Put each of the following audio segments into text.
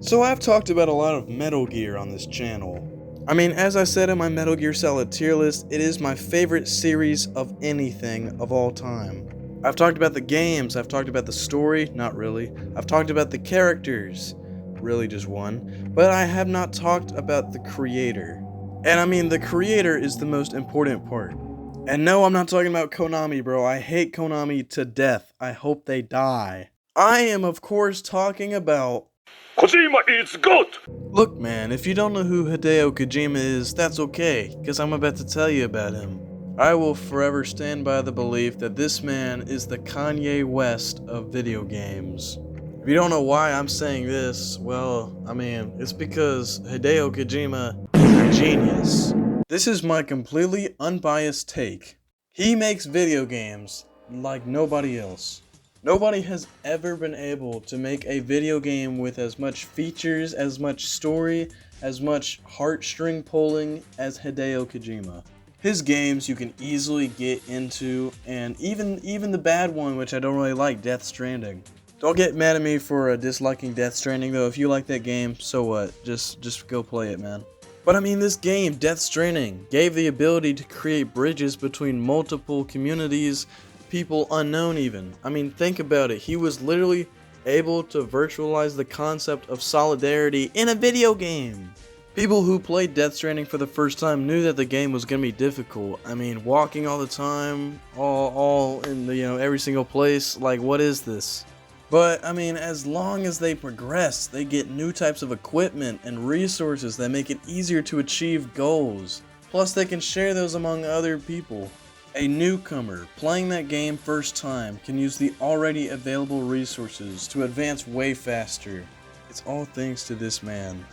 So I've talked about a lot of Metal Gear on this channel. I mean, as I said in my Metal Gear Solid tier list, it is my favorite series of anything of all time. I've talked about the games, I've talked about the story, not really. I've talked about the characters, really just one. But I have not talked about the creator. And I mean, the creator is the most important part. And no, I'm not talking about Konami, bro. I hate Konami to death. I hope they die. I am, of course, talking about Kojima is good! Look, man, if you don't know who Hideo Kojima is, that's okay, because I'm about to tell you about him. I will forever stand by the belief that this man is the Kanye West of video games. If you don't know why I'm saying this, well, I mean, it's because Hideo Kojima is a genius. This is my completely unbiased take. He makes video games like nobody else. Nobody has ever been able to make a video game with as much features, as much story, as much heartstring pulling as Hideo Kojima. His games you can easily get into, and even the bad one, which I don't really like, Death Stranding. Don't get mad at me for disliking Death Stranding though. If you like that game, so what? Just go play it, man. But I mean, this game, Death Stranding, gave the ability to create bridges between multiple communities, people unknown even. I mean, think about it. He was literally able to virtualize the concept of solidarity in a video game. People who played Death Stranding for the first time knew that the game was gonna be difficult. I mean, walking all the time, all in the, every single place, like, what is this? But, I mean, as long as they progress, they get new types of equipment and resources that make it easier to achieve goals. Plus, they can share those among other people. A newcomer playing that game first time can use the already available resources to advance way faster. It's all thanks to this man.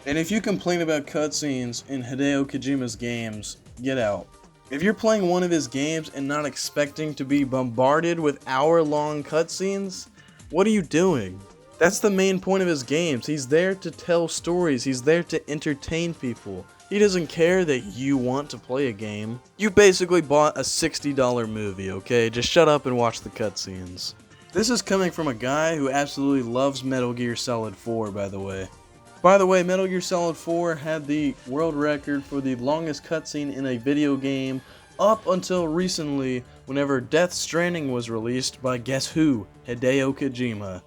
And if you complain about cutscenes in Hideo Kojima's games, get out. If you're playing one of his games and not expecting to be bombarded with hour-long cutscenes, what are you doing? That's the main point of his games. He's there to tell stories. He's there to entertain people. He doesn't care that you want to play a game. You basically bought a $60 movie, okay? Just shut up and watch the cutscenes. This is coming from a guy who absolutely loves Metal Gear Solid 4, by the way. By the way, Metal Gear Solid 4 had the world record for the longest cutscene in a video game up until recently, whenever Death Stranding was released by guess who? Hideo Kojima.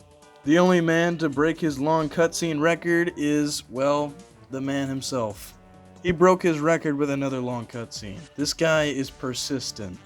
The only man to break his long cutscene record is, well, the man himself. He broke his record with another long cutscene. This guy is persistent.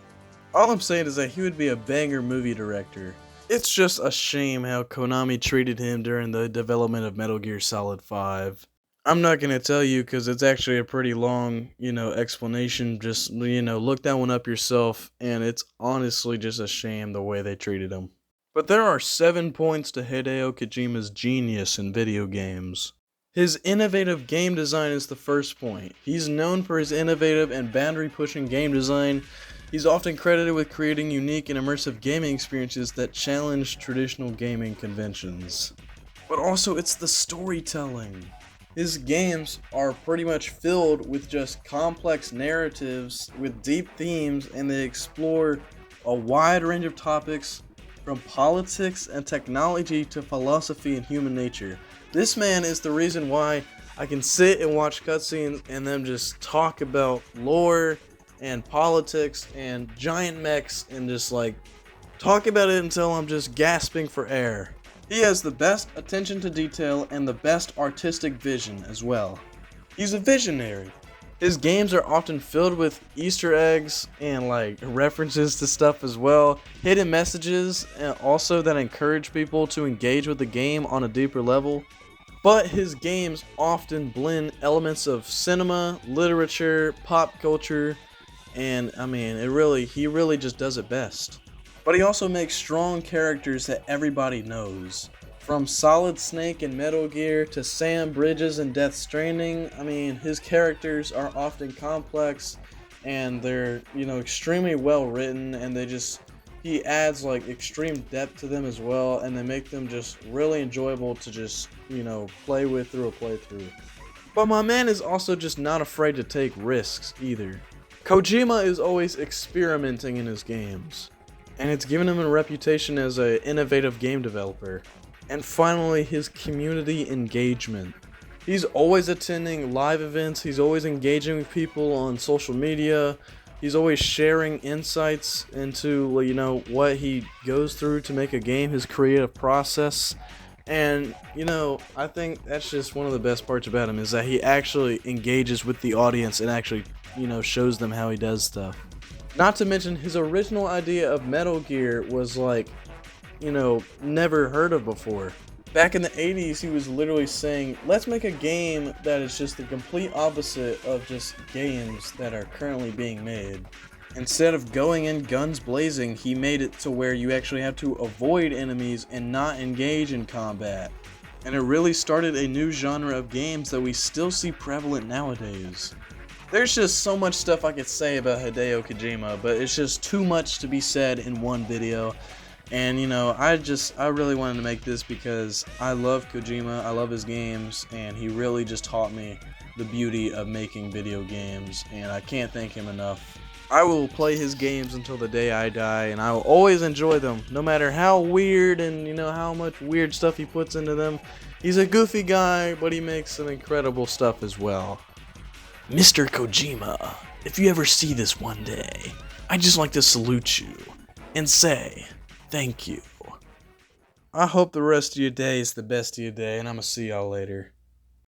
All I'm saying is that he would be a banger movie director. It's just a shame how Konami treated him during the development of Metal Gear Solid 5. I'm not gonna tell you because it's actually a pretty long, explanation. Just, look that one up yourself, and it's honestly just a shame the way they treated him. But there are 7 points to Hideo Kojima's genius in video games. His innovative game design is the first point. He's known for his innovative and boundary-pushing game design. He's often credited with creating unique and immersive gaming experiences that challenge traditional gaming conventions. But also, it's the storytelling. His games are pretty much filled with just complex narratives with deep themes, and they explore a wide range of topics from politics and technology to philosophy and human nature. This man is the reason why I can sit and watch cutscenes and them just talk about lore and politics and giant mechs and just like talk about it until I'm just gasping for air. He has the best attention to detail and the best artistic vision as well. He's a visionary. His games are often filled with Easter eggs and like references to stuff as well, hidden messages, and also that encourage people to engage with the game on a deeper level. But his games often blend elements of cinema, literature, pop culture, and I mean, he really just does it best. But he also makes strong characters that everybody knows. From Solid Snake in Metal Gear to Sam Bridges in Death Stranding, I mean, his characters are often complex and they're, extremely well written, and he adds like extreme depth to them as well, and they make them just really enjoyable to just, play with through a playthrough. But my man is also just not afraid to take risks either. Kojima is always experimenting in his games, and it's given him a reputation as an innovative game developer. And finally, his community engagement. He's always attending live events, he's always engaging with people on social media, he's always sharing insights into, what he goes through to make a game, his creative process. And, I think that's just one of the best parts about him is that he actually engages with the audience and actually, shows them how he does stuff. Not to mention, his original idea of Metal Gear was never heard of before. Back in the 80s, he was literally saying, let's make a game that is just the complete opposite of just games that are currently being made. Instead of going in guns blazing, he made it to where you actually have to avoid enemies and not engage in combat. And it really started a new genre of games that we still see prevalent nowadays. There's just so much stuff I could say about Hideo Kojima, but it's just too much to be said in one video. And I really wanted to make this because I love Kojima, I love his games, and he really just taught me the beauty of making video games, and I can't thank him enough. I will play his games until the day I die, and I will always enjoy them, no matter how weird and how much weird stuff he puts into them. He's a goofy guy, but he makes some incredible stuff as well. Mr. Kojima, if you ever see this one day, I'd just like to salute you and say thank you. I hope the rest of your day is the best of your day, and I'm gonna see y'all later.